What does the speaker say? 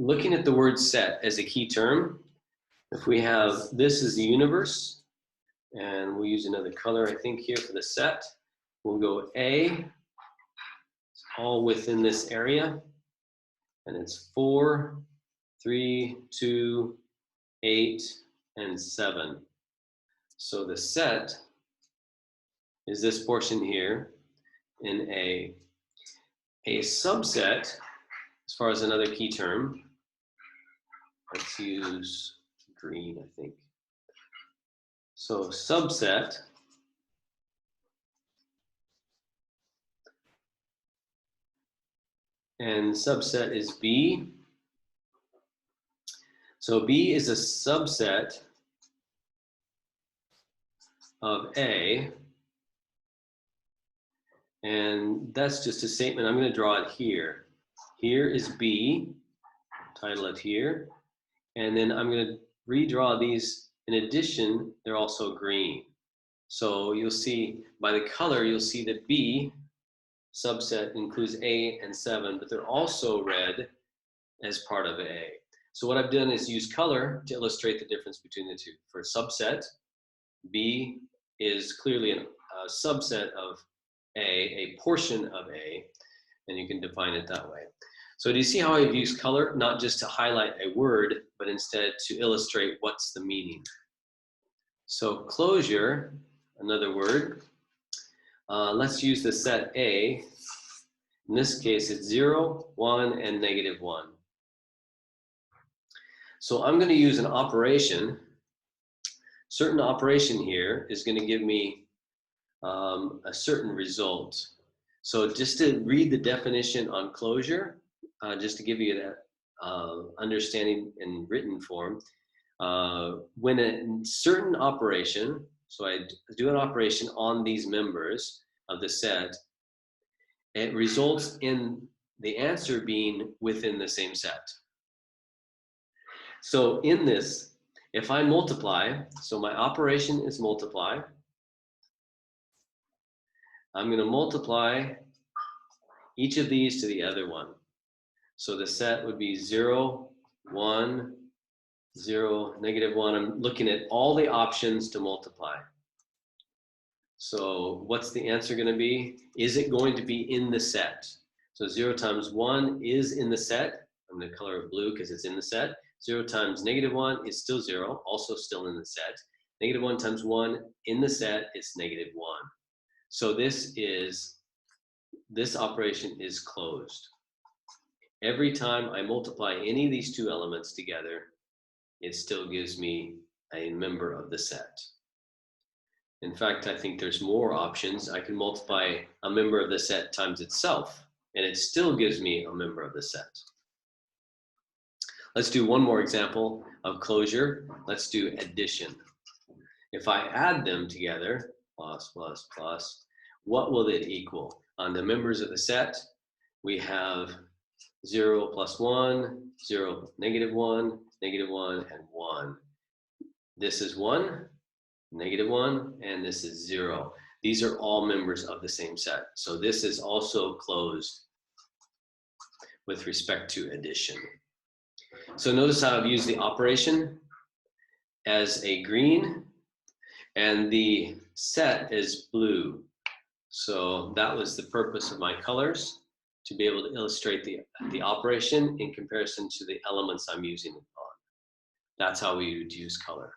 looking at the word set as a key term, if we have this is the universe, and we'll use another color, I think, here for the set. We'll go A, it's all within this area, and it's 4, 3, 2, 8, and 7. So the set is this portion here in A. A subset, as far as another key term, let's use green, I think. So subset and subset is B. So B is a subset of A, and that's just a statement. I'm going to draw it here. Here is B, title it here, and then I'm going to redraw these. In addition, they're also green. So you'll see by the color, you'll see that B subset includes A and 7, but they're also red as part of A. So what I've done is use color to illustrate the difference between the two. For a subset, B is clearly a subset of a portion of A, and you can define it that way. So do you see how I've used color, not just to highlight a word, but instead to illustrate what's the meaning? So closure, another word. Let's use the set A. In this case, it's 0, 1, and -1. So I'm going to use an operation. Certain operation here is going to give me a certain result. So just to read the definition on closure, just to give you that understanding in written form, when a certain operation, so I do an operation on these members of the set, it results in the answer being within the same set. So in this, if I multiply, so my operation is multiply, I'm going to multiply each of these to the other one. So the set would be 0, 1, 0, -1. I'm looking at all the options to multiply. So what's the answer going to be? Is it going to be in the set? So 0 times 1 is in the set. I'm going to color it blue because it's in the set. 0 times -1 is still 0, also still in the set. -1 times 1 in the set is -1. So this operation is closed. Every time I multiply any of these two elements together, it still gives me a member of the set. In fact, I think there's more options. I can multiply a member of the set times itself, and it still gives me a member of the set. Let's do one more example of closure. Let's do addition. If I add them together, plus, plus, plus, what will it equal? On the members of the set, we have 0 plus 1, 0, -1, -1, and 1. This is 1, -1, and this is 0. These are all members of the same set. So this is also closed with respect to addition. So notice how I've used the operation as a green and the set is blue. So that was the purpose of my colors, to be able to illustrate the operation in comparison to the elements I'm using it on. That's how we would use color.